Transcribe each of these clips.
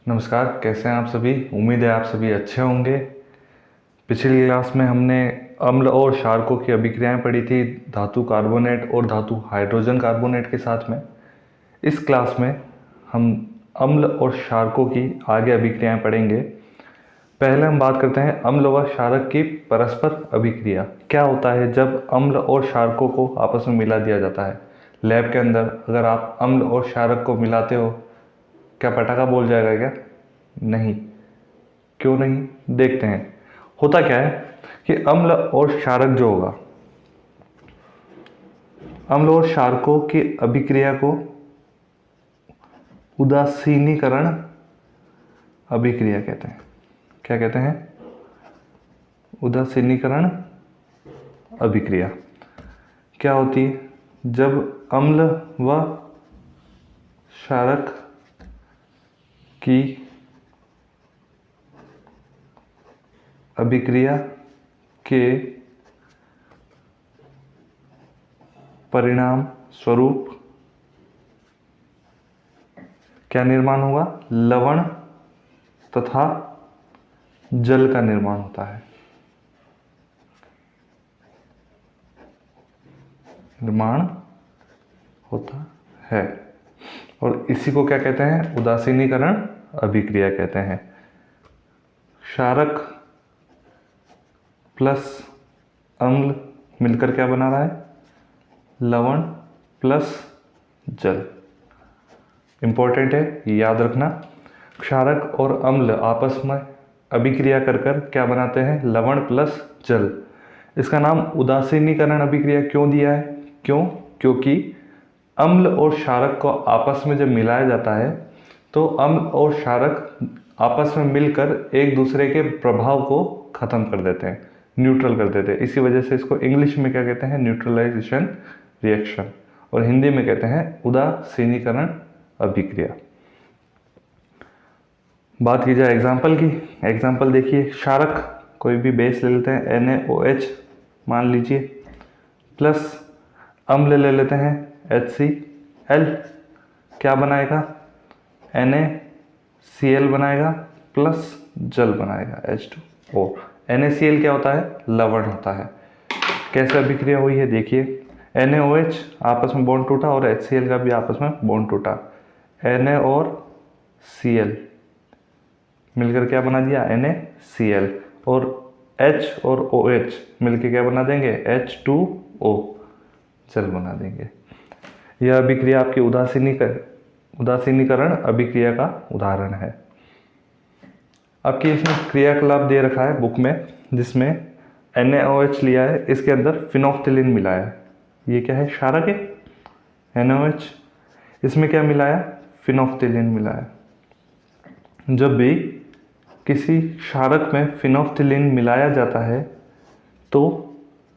नमस्कार, कैसे हैं आप सभी। उम्मीद है आप सभी अच्छे होंगे। पिछली क्लास में हमने अम्ल और क्षारकों की अभिक्रियाएं पढ़ी थी, धातु कार्बोनेट और धातु हाइड्रोजन कार्बोनेट के साथ में। इस क्लास में हम अम्ल और क्षारकों की आगे अभिक्रियाएं पढ़ेंगे। पहले हम बात करते हैं अम्ल व क्षारक की परस्पर अभिक्रिया। क्या होता है जब अम्ल और क्षारकों को आपस में मिला दिया जाता है। लैब के अंदर अगर आप अम्ल और क्षारक को मिलाते हो, क्या पटाखा बोल जाएगा क्या? नहीं। क्यों नहीं, देखते हैं। होता क्या है कि अम्ल और क्षारक जो होगा, अम्ल और क्षारकों की अभिक्रिया को उदासीनीकरण अभिक्रिया कहते हैं। क्या कहते हैं? उदासीनीकरण अभिक्रिया। क्या होती है जब अम्ल व क्षारक की अभिक्रिया के परिणाम स्वरूप क्या निर्माण होगा? लवण तथा जल का निर्माण होता है। निर्माण होता है और इसी को क्या कहते हैं? उदासीनीकरण अभिक्रिया कहते हैं। क्षारक प्लस अम्ल मिलकर क्या बना रहा है? लवण प्लस जल। इंपॉर्टेंट है, याद रखना। क्षारक और अम्ल आपस में अभिक्रिया कर क्या बनाते हैं? लवण प्लस जल। इसका नाम उदासीनीकरण अभिक्रिया क्यों दिया है? क्योंकि अम्ल और क्षारक को आपस में जब मिलाया जाता है तो अम्ल और क्षारक आपस में मिलकर एक दूसरे के प्रभाव को खत्म कर देते हैं, न्यूट्रल कर देते हैं। इसी वजह से इसको इंग्लिश में क्या कहते हैं? न्यूट्रलाइजेशन रिएक्शन, और हिंदी में कहते हैं उदासीनीकरण अभिक्रिया। बात की जाए एग्जाम्पल की। एग्जाम्पल देखिए, क्षारक कोई भी बेस ले लेते हैं, NaOH मान लीजिए, प्लस अम्ल ले लेते हैं HCl। क्या बनाएगा? NaCl बनाएगा प्लस जल बनाएगा H2O। NaCl क्या होता है? लवण होता है। कैसे अभिक्रिया हुई है देखिए, NaOH आपस में बॉन्ड टूटा और HCl का भी आपस में बॉन्ड टूटा। Na और Cl मिलकर क्या बना दिया? NaCl। और H और OH मिलकर क्या बना देंगे? H2O, जल बना देंगे। यह अभिक्रिया आपकी उदासीनीकरण अभिक्रिया का उदाहरण है। आपकी इसमें क्रियाकलाप दे रखा है बुक में, जिसमें NaOH लिया है, इसके अंदर फिनोफ्थिलीन मिलाया है। ये क्या है? क्षारक है NaOH, इसमें क्या मिलाया? फिनोफ्थिलीन मिलाया। जब भी किसी क्षारक में फिनोफ्थिलीन मिलाया जाता है तो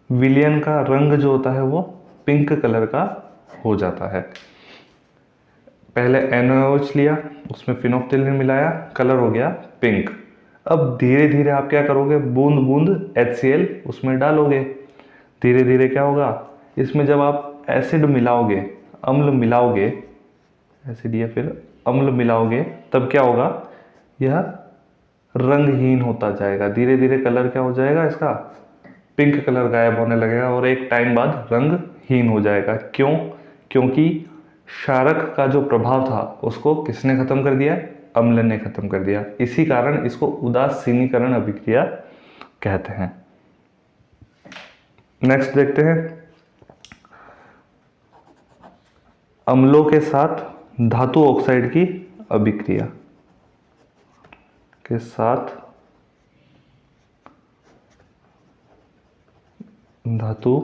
विलयन का रंग जो होता है वो पिंक कलर का हो जाता है। पहले NaOH लिया, उसमें फिनोफ्थिलीन मिलाया, कलर हो गया पिंक। अब धीरे धीरे आप क्या करोगे? बूंद बूंद HCl उसमें डालोगे। धीरे धीरे क्या होगा? इसमें जब आप एसिड मिलाओगे, अम्ल मिलाओगे, एसिड या फिर अम्ल मिलाओगे, तब क्या होगा? यह रंगहीन होता जाएगा। धीरे धीरे कलर क्या हो जाएगा? इसका पिंक कलर गायब होने लगेगा और एक टाइम बाद रंगहीन हो जाएगा। क्योंकि क्षारक का जो प्रभाव था उसको किसने खत्म कर दिया? अम्ल ने खत्म कर दिया। इसी कारण इसको उदासीनीकरण अभिक्रिया कहते हैं। नेक्स्ट देखते हैं, अम्लों के साथ धातु ऑक्साइड की अभिक्रिया के साथ धातु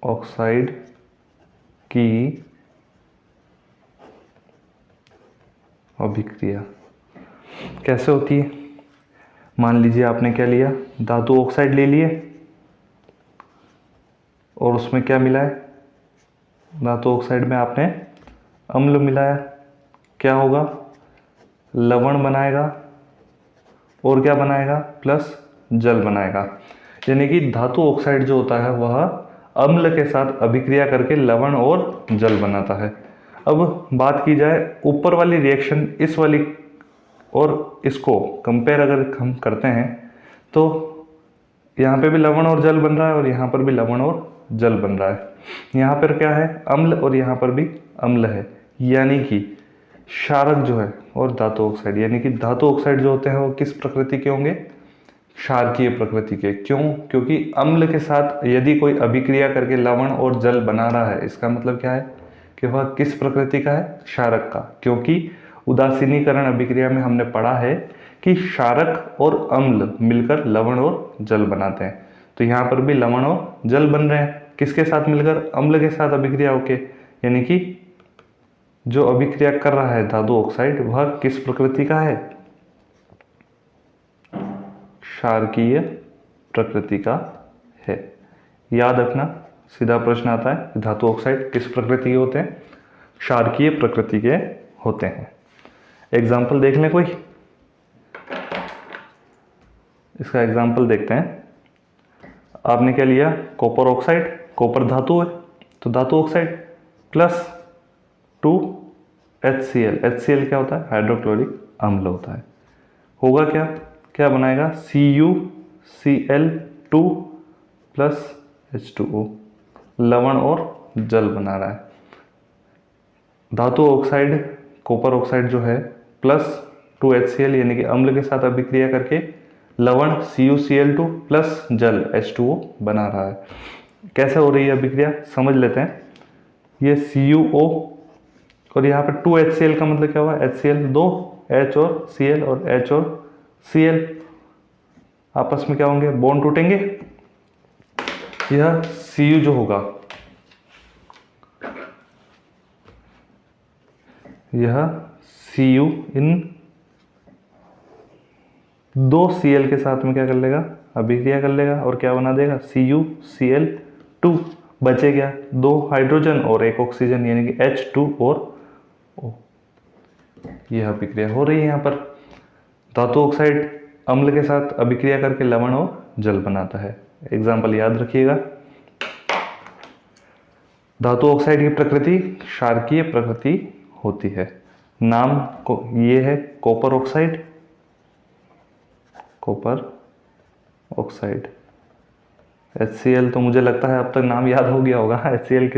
ऑक्साइड की अभिक्रिया कैसे होती है? मान लीजिए आपने क्या लिया? धातु ऑक्साइड ले लिए और उसमें क्या मिलाया? धातु ऑक्साइड में आपने अम्ल मिलाया। क्या होगा? लवण बनाएगा और क्या बनाएगा? प्लस जल बनाएगा। यानी कि धातु ऑक्साइड जो होता है वह अम्ल के साथ अभिक्रिया करके लवण और जल बनाता है। अब बात की जाए ऊपर वाली रिएक्शन इस वाली और इसको कंपेयर अगर हम करते हैं तो यहाँ पे भी लवण और जल बन रहा है और यहाँ पर भी लवण और जल बन रहा है। यहाँ पर क्या है, अम्ल, और यहाँ पर भी अम्ल है। यानी कि क्षारक जो है और धातु ऑक्साइड, यानी कि धातु ऑक्साइड जो होते हैं वो किस प्रकृति के होंगे, क्षारकीय प्रकृति के। क्यों? क्योंकि अम्ल के साथ यदि कोई अभिक्रिया करके लवण और जल बना रहा है, इसका मतलब क्या है कि वह किस प्रकृति का है, क्षारक का। क्योंकि उदासीनीकरण अभिक्रिया में हमने पढ़ा है कि क्षारक और अम्ल मिलकर लवण और जल बनाते हैं। तो यहाँ पर भी लवण और जल बन रहे हैं, किसके साथ मिलकर, अम्ल के साथ अभिक्रिया होके। यानी कि जो अभिक्रिया कर रहा है धातु ऑक्साइड वह किस प्रकृति का है, क्षारकीय प्रकृति का है। याद रखना, सीधा प्रश्न आता है धातु ऑक्साइड किस प्रकृति के होते हैं, क्षारकीय प्रकृति के होते हैं। एग्जाम्पल देख लें कोई, इसका एग्जाम्पल देखते हैं। आपने क्या लिया, कॉपर ऑक्साइड, कॉपर धातु है तो धातु ऑक्साइड प्लस 2HCl। HCl क्या होता है, हाइड्रोक्लोरिक अम्ल होता है। होगा क्या, क्या बनाएगा, CuCl2 प्लस H2O, लवण और जल बना रहा है। धातु ऑक्साइड, कॉपर ऑक्साइड जो है प्लस 2HCl यानी कि अम्ल के साथ अभिक्रिया करके लवण CuCl2 प्लस जल H2O बना रहा है। कैसे हो रही है अभिक्रिया, समझ लेते हैं। ये CuO और यहाँ पर 2HCl का मतलब क्या हुआ, HCl, 2 H और Cl और H और Cl आपस में क्या होंगे, बॉन्ड टूटेंगे। यह Cu जो होगा, यह Cu इन 2 Cl के साथ में क्या कर लेगा, अभिक्रिया कर लेगा और क्या बना देगा, CuCl2। बचे क्या, 2 हाइड्रोजन और 1 ऑक्सीजन यानी कि H2 और O। यह अभिक्रिया हो रही है यहाँ पर। धातु ऑक्साइड अम्ल के साथ अभिक्रिया करके लवण और जल बनाता है। एग्जाम्पल याद रखिएगा। धातु ऑक्साइड की प्रकृति क्षारकीय प्रकृति होती है। नाम को ये है copper oxide, copper oxide. HCl तो मुझे लगता है अब तक नाम याद हो गया होगा। HCl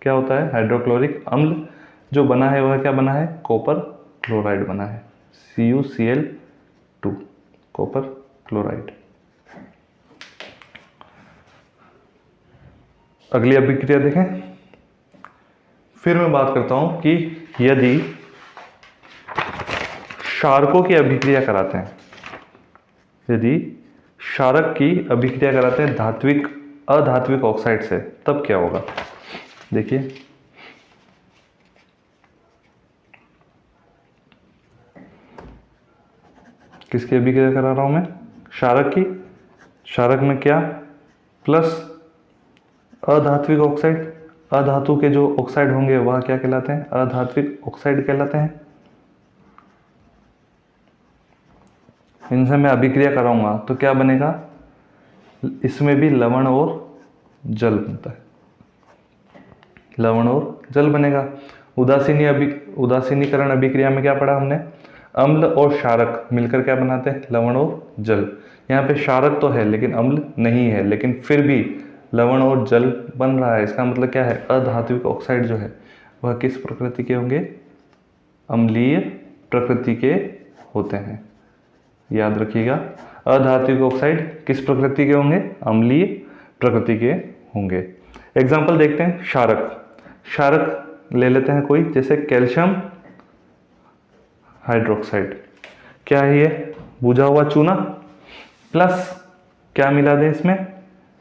क्या होता है, हाइड्रोक्लोरिक अम्ल। जो बना है वह क्या बना है, कॉपर क्लोराइड बना है, CuCl2, कॉपर क्लोराइड। अगली अभिक्रिया देखें। फिर मैं बात करता हूं कि यदि क्षारकों की अभिक्रिया कराते हैं, यदि क्षारक की अभिक्रिया कराते हैं धात्विक अधात्विक ऑक्साइड से, तब क्या होगा। देखिए, किसकी अभिक्रिया करा रहा हूं मैं, क्षारक की। क्षारक में क्या, प्लस अधात्विक ऑक्साइड। अधातु के जो ऑक्साइड होंगे वह क्या कहलाते हैं, अधात्विक ऑक्साइड कहलाते हैं। इनसे मैं अभिक्रिया कराऊंगा तो क्या बनेगा, इसमें भी लवण और जल बनता है, लवण और जल बनेगा। उदासीनीकरण अभिक्रिया में क्या पढ़ा हमने, अम्ल और क्षारक मिलकर क्या बनाते हैं, लवण और जल। यहाँ पे क्षारक तो है लेकिन अम्ल नहीं है, लेकिन फिर भी लवण और जल बन रहा है। इसका मतलब क्या है, अधात्विक ऑक्साइड जो है वह किस प्रकृति के होंगे, अम्लीय प्रकृति के होते हैं। याद रखिएगा, अधात्विक ऑक्साइड किस प्रकृति के होंगे, अम्लीय प्रकृति के होंगे। एग्जाम्पल देखते हैं। क्षारक, क्षारक ले लेते हैं कोई, जैसे कैल्शियम हाइड्रोक्साइड। क्या है ये, बुझा हुआ चूना, प्लस क्या मिला दें इसमें,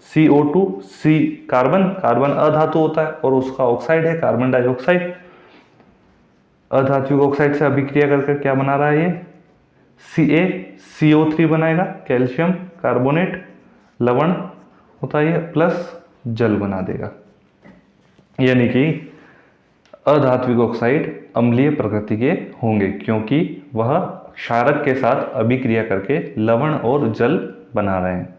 CO2, C कार्बन, कार्बन अधातु होता है और उसका ऑक्साइड है कार्बन डाइऑक्साइड। अधात्विक ऑक्साइड से अभिक्रिया करके क्या बना रहा है ये, CaCO3 बनाएगा, कैल्शियम कार्बोनेट, लवण होता है ये, प्लस जल बना देगा। यानी कि अधात्विक ऑक्साइड अम्लीय प्रकृति के होंगे क्योंकि वह क्षारक के साथ अभिक्रिया करके लवण और जल बना रहे हैं।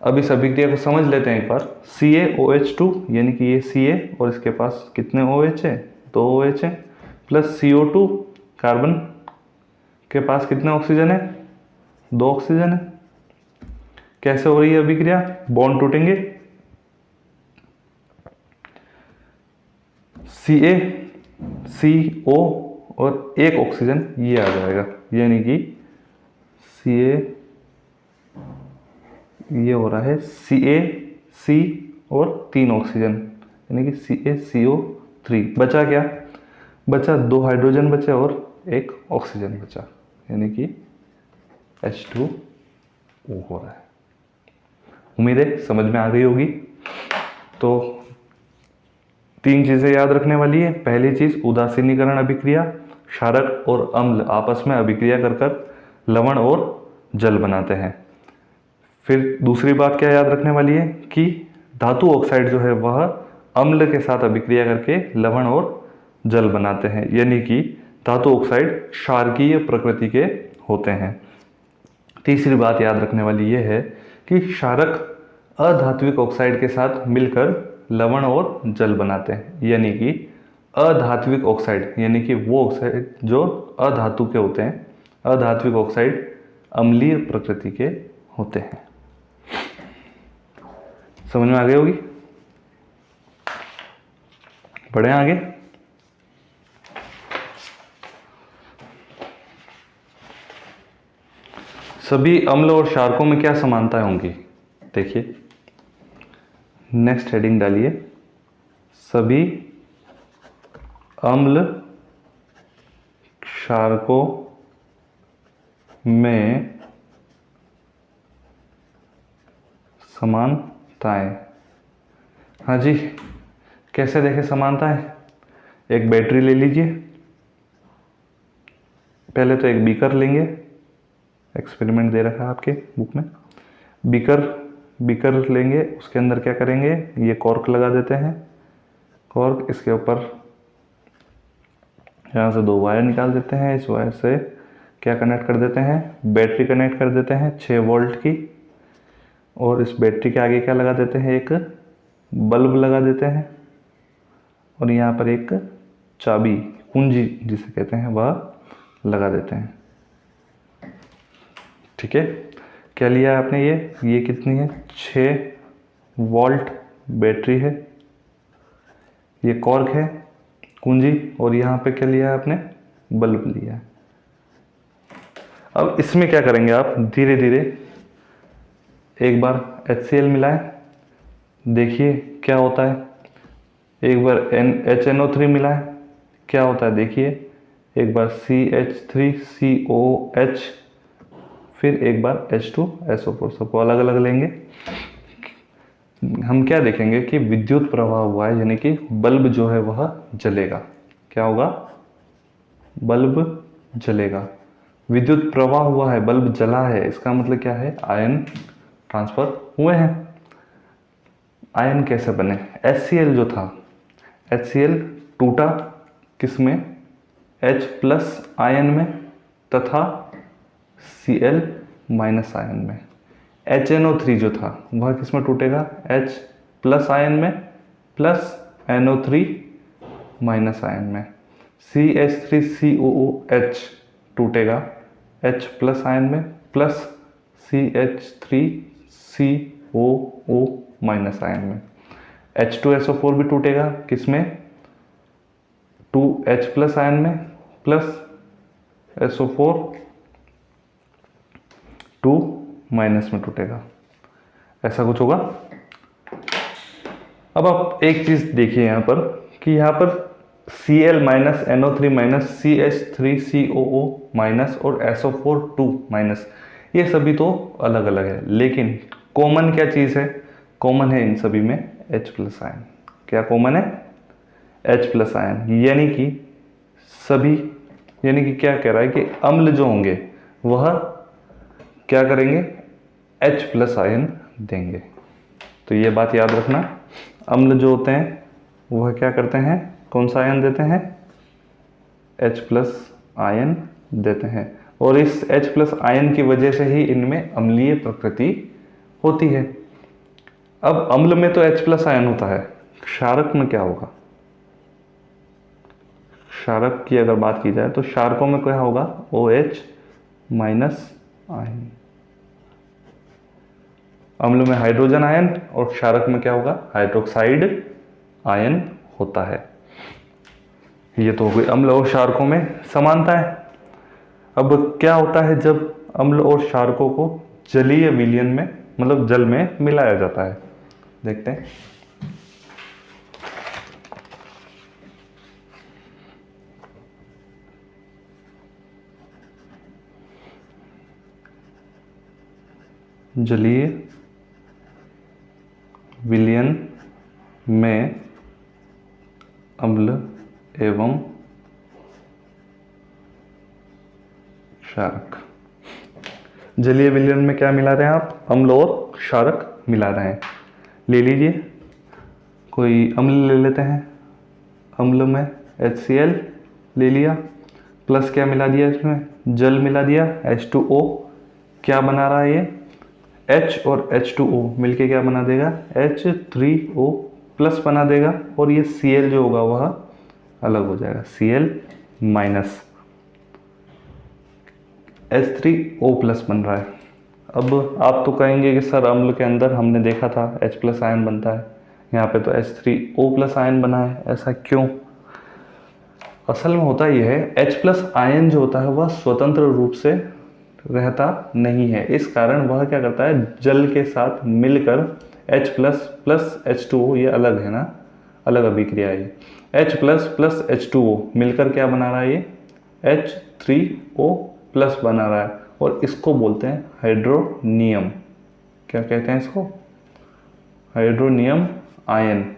अब इस अभिक्रिया को समझ लेते हैं एक बार। CaOH2 यानी कि ये Ca और इसके पास कितने OH है, 2 OH है, प्लस CO2, कार्बन के पास कितने ऑक्सीजन है, 2 ऑक्सीजन है। कैसे हो रही है अभिक्रिया, बॉन्ड टूटेंगे, Ca CO और 1 ऑक्सीजन ये आ जाएगा, यानी कि Ca ये हो रहा है CaC और 3 ऑक्सीजन, यानी कि CaCO3। बचा क्या, बचा 2 हाइड्रोजन बचे और 1 ऑक्सीजन बचा, यानी कि H2O हो रहा है। उम्मीद है समझ में आ गई होगी। तो 3 चीज़ें याद रखने वाली है। पहली चीज़, उदासीनीकरण अभिक्रिया, क्षारक और अम्ल आपस में अभिक्रिया कर कर लवण और जल बनाते हैं। फिर दूसरी बात क्या याद रखने वाली है कि धातु ऑक्साइड जो है वह अम्ल के साथ अभिक्रिया करके लवण और जल बनाते हैं, यानी कि धातु ऑक्साइड क्षारकीय प्रकृति के होते हैं। तीसरी बात याद रखने वाली यह है कि क्षारक अधात्विक ऑक्साइड के साथ मिलकर लवण और जल बनाते हैं, यानी कि अधात्विक ऑक्साइड यानी कि वो ऑक्साइड जो अधातु के होते हैं, अधात्विक ऑक्साइड अम्लीय प्रकृति के होते हैं। समझ में आ गई होगी। बढ़े आगे। सभी अम्ल और क्षारकों में क्या समानताएं होंगी, देखिए नेक्स्ट हेडिंग डालिए, सभी अम्ल क्षारकों में समानताएं। हाँ जी, कैसे देखें समानताएं। एक बैटरी ले लीजिए, पहले तो एक बीकर लेंगे, एक्सपेरिमेंट दे रखा है आपके बुक में। बीकर लेंगे, उसके अंदर क्या करेंगे, ये कॉर्क लगा देते हैं, कॉर्क, इसके ऊपर यहाँ से 2 वायर निकाल देते हैं, इस वायर से क्या कनेक्ट कर देते हैं, बैटरी कनेक्ट कर देते हैं 6 वोल्ट की, और इस बैटरी के आगे क्या लगा देते हैं, एक बल्ब लगा देते हैं, और यहाँ पर एक चाबी, कुंजी जिसे कहते हैं, वह लगा देते हैं। ठीक है, क्या लिया है आपने, ये कितनी है, 6 वोल्ट बैटरी है, ये कॉर्क है, कुंजी, और यहाँ पे क्या लिया है आपने, बल्ब लिया है। अब इसमें क्या करेंगे आप, धीरे धीरे एक बार HCl मिलाएं, देखिए क्या होता है। एक बार HNO3 मिलाएं, क्या होता है देखिए। एक बार CH3COH, फिर एक बार H2SO4, सबको अलग अलग लेंगे। हम क्या देखेंगे कि विद्युत प्रवाह हुआ है, यानी कि बल्ब जो है वह जलेगा। क्या होगा, बल्ब जलेगा। विद्युत प्रवाह हुआ है, बल्ब जला है, इसका मतलब क्या है, आयन ट्रांसफर हुए हैं। आयन कैसे बने, HCl जो था, HCl टूटा किसमें, H+ आयन में तथा Cl- आयन में। HNO3 जो था वह किसमें टूटेगा, H+ आयन में प्लस NO3- आयन में। CH3COOH टूटेगा H+ आयन में प्लस CH3COO- आयन में। H2SO4 भी टूटेगा किसमें, 2H+ आयन में प्लस SO4 2- में टूटेगा, ऐसा कुछ होगा। अब आप एक चीज देखिए यहाँ पर कि यहाँ पर Cl- NO3- CH3COO- और SO4 2-, ये सभी तो अलग अलग है, लेकिन कॉमन क्या चीज़ है, कॉमन है इन सभी में H+ आयन। क्या कॉमन है, H+ आयन, यानी कि सभी, यानी कि क्या कह रहा है कि अम्ल जो होंगे वह क्या करेंगे, H+ आयन देंगे। तो ये बात याद रखना, अम्ल जो होते हैं वह क्या करते हैं, कौन सा आयन देते हैं, H+ आयन देते हैं, और इस H+ आयन की वजह से ही इनमें अम्लीय प्रकृति होती है। अब अम्ल में तो H+ आयन होता है, क्षारक में क्या होगा, क्षारक की अगर बात की जाए तो क्षारकों में क्या होगा, OH माइनस आयन। अम्ल में हाइड्रोजन आयन और क्षारक में क्या होगा, हाइड्रोक्साइड आयन होता है। ये तो हो गई अम्ल और क्षारकों में समानता है। अब क्या होता है जब अम्ल और क्षारकों को जलीय विलयन में, मतलब जल में मिलाया जाता है, देखते हैं। जलीय विलयन में अम्ल एवं क्षारक, जलीय विलयन में क्या मिला रहे हैं आप, अम्ल और क्षारक मिला रहे हैं। ले लीजिए कोई अम्ल ले लेते हैं, अम्ल में HCl ले लिया, प्लस क्या मिला दिया इसमें, जल मिला दिया H2O। क्या बना रहा है ये, H और H2O मिलके क्या बना देगा, H3O प्लस बना देगा, और ये Cl जो होगा वह अलग हो जाएगा, Cl माइनस, H3O प्लस बन रहा है। अब आप तो कहेंगे कि सर अम्ल के अंदर हमने देखा था H प्लस आयन बनता है, यहाँ पे तो H3O प्लस आयन बना है, ऐसा क्यों। असल में होता यह है, H प्लस आयन जो होता है वह स्वतंत्र रूप से रहता नहीं है, इस कारण वह क्या करता है, जल के साथ मिलकर H प्लस प्लस H2O, ये अलग है ना, अलग अभिक्रिया है। H प्लस प्लस H2O मिलकर क्या बना रहा है, ये H3O प्लस बना रहा है, और इसको बोलते हैं हाइड्रोनियम। क्या कहते हैं इसको, हाइड्रोनियम आयन।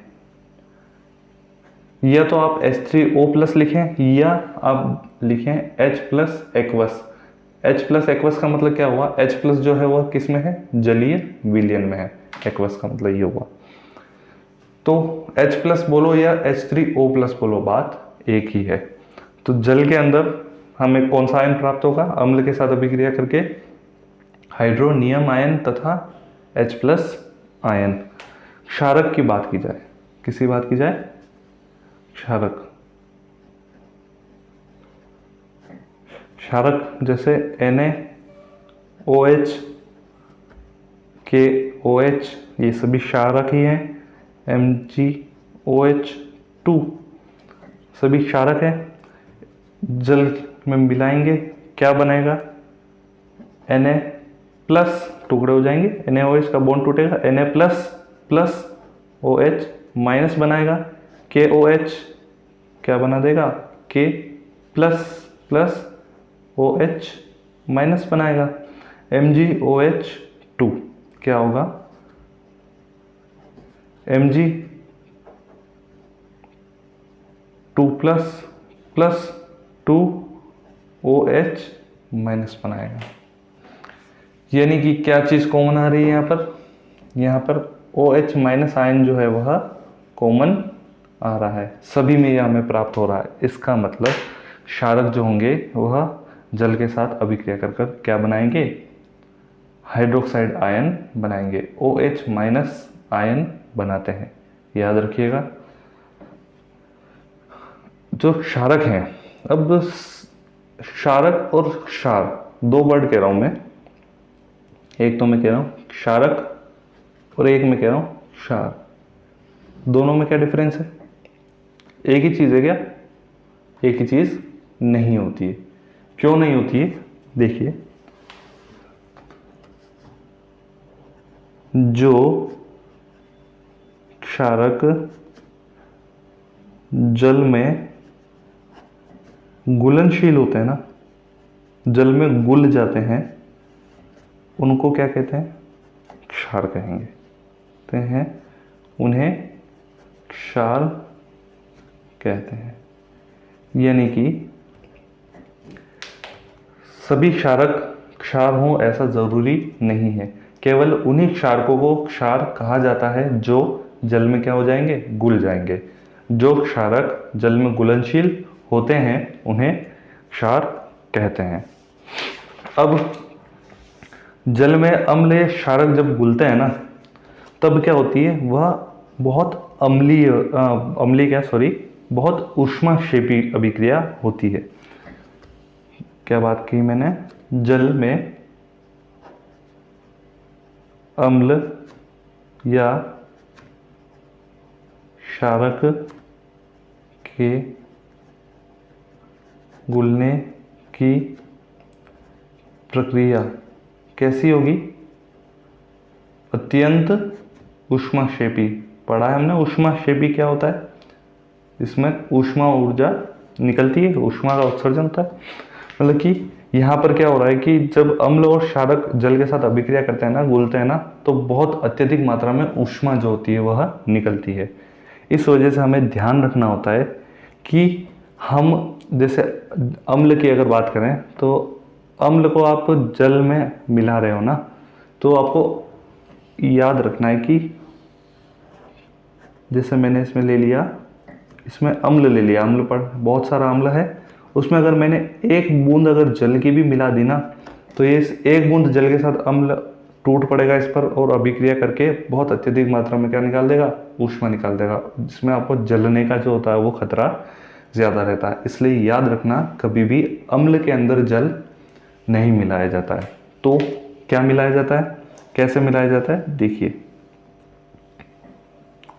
या तो आप H3O प्लस लिखें, या आप लिखें H plus aqueous. H plus aqueous का मतलब क्या हुआ, H प्लस जो है वह किस में है, जलीय विलयन में है, एक्वस का मतलब ये हुआ। तो H प्लस बोलो या H3O प्लस बोलो, बात एक ही है। तो जल के अंदर हमें कौन सा आयन प्राप्त होगा, अम्ल के साथ अभिक्रिया करके हाइड्रोनियम आयन तथा H प्लस आयन। क्षारक की बात की जाए, किसी बात की जाए, क्षारक, क्षारक जैसे NaOH, KOH, ये सभी क्षारक ही हैं। MgOH2 सभी क्षारक हैं। जल में मिलाएंगे क्या बनेगा, Na प्लस, टुकड़े हो जाएंगे, NaOH का बॉन्ड टूटेगा, Na plus plus OH minus बनाएगा, KOH क्या बना देगा, K plus plus OH minus बनाएगा, MgOH2 क्या होगा, Mg2 plus plus 2OH minus बनाएगा। यानी कि क्या चीज़ कॉमन आ रही है यहाँ पर OH माइनस आयन जो है वह कॉमन आ रहा है, सभी में यह हमें प्राप्त हो रहा है। इसका मतलब क्षारक जो होंगे वह जल के साथ अभिक्रिया कर कर क्या बनाएंगे, हाइड्रोक्साइड आयन बनाएंगे, OH माइनस आयन बनाते हैं, याद रखिएगा। जो क्षारक हैं, अब क्षारक और क्षार दो वर्ड कह रहा हूं मैं, एक तो मैं कह रहा हूं क्षारक और एक मैं कह रहा हूं क्षार। दोनों में क्या डिफरेंस है, एक ही चीज है क्या, एक ही चीज नहीं होती है। क्यों नहीं होती है, देखिए, जो क्षारक जल में घुलनशील होते हैं ना, जल में घुल जाते हैं, उनको क्या कहते हैं, क्षार कहेंगे, कहते हैं उन्हें क्षार कहते हैं। यानी कि सभी क्षारक क्षार हो ऐसा जरूरी नहीं है, केवल उन्हीं क्षारकों को क्षार कहा जाता है जो जल में क्या हो जाएंगे, घुल जाएंगे। जो क्षारक जल में घुलनशील होते हैं उन्हें क्षार कहते हैं। अब जल में अम्ल या क्षारक जब घुलते हैं ना, तब क्या होती है, वह बहुत बहुत ऊष्माक्षेपी अभिक्रिया होती है। क्या बात की मैंने? जल में अम्ल या क्षारक के घुलने की प्रक्रिया कैसी होगी? अत्यंत ऊष्माक्षेपी। पढ़ा है हमने ऊष्माक्षेपी क्या होता है? इसमें ऊष्मा ऊर्जा निकलती है, ऊष्मा का उत्सर्जन होता है। मतलब कि यहाँ पर क्या हो रहा है कि जब अम्ल और क्षारक जल के साथ अभिक्रिया करते हैं ना, घुलते हैं ना, तो बहुत अत्यधिक मात्रा में ऊष्मा जो होती है वह निकलती है। इस वजह से हमें ध्यान रखना होता है कि हम जैसे अम्ल की अगर बात करें तो अम्ल को आप जल में मिला रहे हो ना, तो आपको याद रखना है कि जैसे मैंने इसमें ले लिया, इसमें अम्ल ले लिया, अम्ल पर बहुत सारा अम्ल है, उसमें अगर मैंने एक बूंद अगर जल की भी मिला दी ना, तो ये एक बूंद जल के साथ अम्ल टूट पड़ेगा इस पर और अभिक्रिया करके बहुत अत्यधिक मात्रा में क्या निकाल देगा? ऊष्मा निकाल देगा, जिसमें आपको जलने का जो होता है वो खतरा ज़्यादा रहता है। इसलिए याद रखना, कभी भी अम्ल के अंदर जल नहीं मिलाया जाता है। तो क्या मिलाया जाता है, कैसे मिलाया जाता है? देखिए,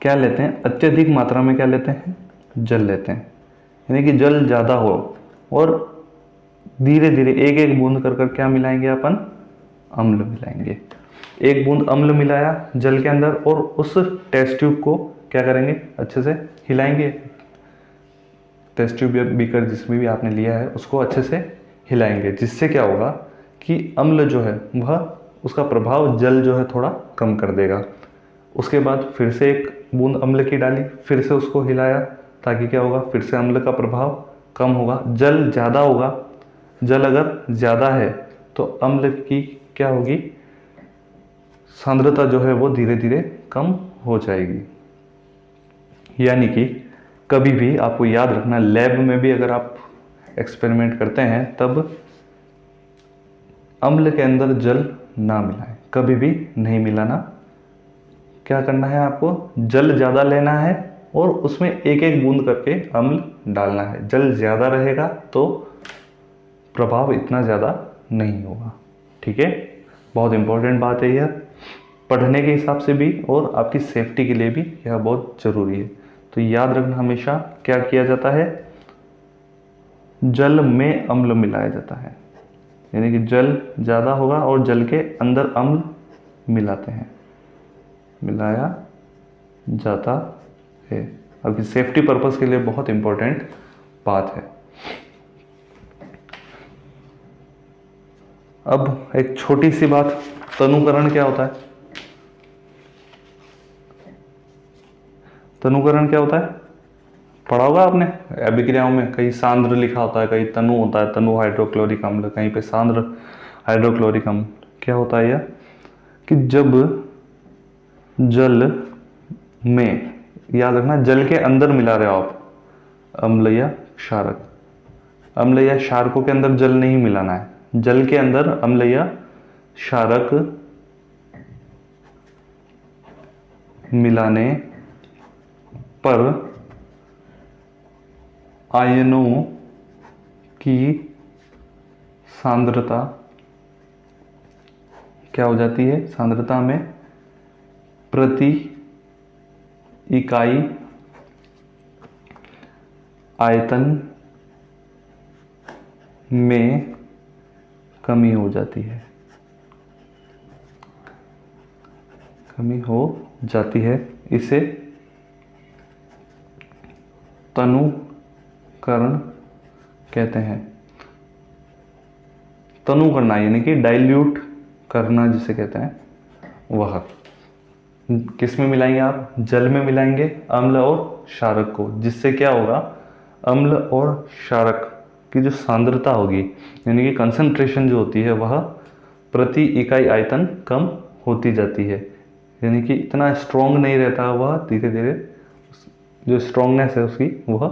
क्या लेते हैं? अत्यधिक मात्रा में क्या लेते हैं? जल लेते हैं। यानी कि जल ज़्यादा हो और धीरे धीरे एक एक बूंद कर कर क्या मिलाएंगे अपन? अम्ल मिलाएंगे। एक बूंद अम्ल मिलाया जल के अंदर और उस टेस्ट ट्यूब को क्या करेंगे? अच्छे से हिलाएंगे। टेस्ट ट्यूब या बीकर जिसमें भी आपने लिया है उसको अच्छे से हिलाएंगे, जिससे क्या होगा कि अम्ल जो है वह उसका प्रभाव जल जो है थोड़ा कम कर देगा। उसके बाद फिर से एक बूंद अम्ल की डाली, फिर से उसको हिलाया, ताकि क्या होगा? फिर से अम्ल का प्रभाव कम होगा। जल ज़्यादा होगा, जल अगर ज़्यादा है तो अम्ल की क्या होगी? सांद्रता जो है वो धीरे धीरे कम हो जाएगी। यानी कि कभी भी आपको याद रखना, लैब में भी अगर आप एक्सपेरिमेंट करते हैं तब अम्ल के अंदर जल ना मिलाएं, कभी भी नहीं मिलाना। क्या करना है आपको? जल ज़्यादा लेना है और उसमें एक एक बूंद करके अम्ल डालना है। जल ज़्यादा रहेगा तो प्रभाव इतना ज़्यादा नहीं होगा। ठीक है, बहुत इंपॉर्टेंट बात है यह, पढ़ने के हिसाब से भी और आपकी सेफ्टी के लिए भी यह बहुत ज़रूरी है। तो याद रखना, हमेशा क्या किया जाता है? जल में अम्ल मिलाया जाता है। यानी कि जल ज़्यादा होगा और जल के अंदर अम्ल मिलाते हैं, मिलाया जाता है। अभी सेफ्टी पर्पस के लिए बहुत इंपॉर्टेंट बात है। अब एक छोटी सी बात, तनुकरण क्या होता है? तनुकरण क्या होता है? पढ़ा होगा आपने अभिक्रियाओं में, कहीं सांद्र लिखा होता है, कहीं तनु होता है, तनु हाइड्रोक्लोरिक अम्ल, कहीं पे सांद्र हाइड्रोक्लोरिक अम्ल। क्या होता है यह? कि जब जल में, याद रखना, जल के अंदर मिला रहे हो आप अम्ल या क्षारक, अम्ल या क्षारकों के अंदर जल नहीं मिलाना है, जल के अंदर अम्ल या क्षारक मिलाने पर आयनों की सांद्रता क्या हो जाती है? सांद्रता में प्रति इकाई आयतन में कमी हो जाती है, कमी हो जाती है। इसे तनुकरण कहते हैं। तनु करना यानी कि डाइल्यूट करना जिसे कहते हैं, वह किस में मिलाएंगे आप? जल में मिलाएंगे अम्ल और क्षारक को, जिससे क्या होगा? अम्ल और क्षारक की जो सांद्रता होगी यानी कि कंसंट्रेशन जो होती है वह प्रति इकाई आयतन कम होती जाती है। यानी कि इतना स्ट्रॉन्ग नहीं रहता, वह धीरे धीरे जो स्ट्रॉन्गनेस है उसकी वह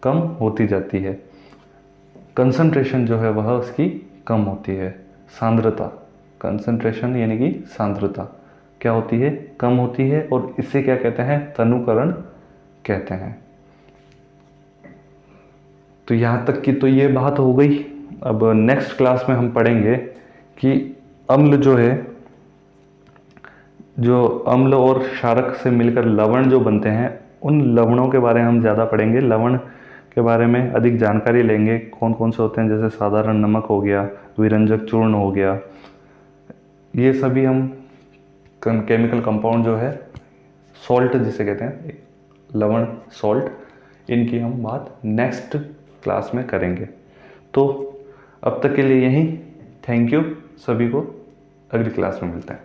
कम होती जाती है। कंसंट्रेशन जो है वह उसकी कम होती है। सांद्रता, कंसंट्रेशन यानी कि सांद्रता क्या होती है? कम होती है, और इसे क्या कहते हैं? तनुकरण कहते हैं। तो यहाँ तक की तो ये बात हो गई। अब नेक्स्ट क्लास में हम पढ़ेंगे कि अम्ल जो है, जो अम्ल और क्षारक से मिलकर लवण जो बनते हैं, उन लवणों के बारे में हम ज़्यादा पढ़ेंगे। लवण के बारे में अधिक जानकारी लेंगे, कौन कौन से होते हैं, जैसे साधारण नमक हो गया, विरंजक चूर्ण हो गया, ये सभी हम केमिकल कंपाउंड जो है, सॉल्ट जिसे कहते हैं, लवण, सॉल्ट, इनकी हम बात नेक्स्ट क्लास में करेंगे। तो अब तक के लिए यहीं, थैंक यू सभी को, अगली क्लास में मिलते हैं।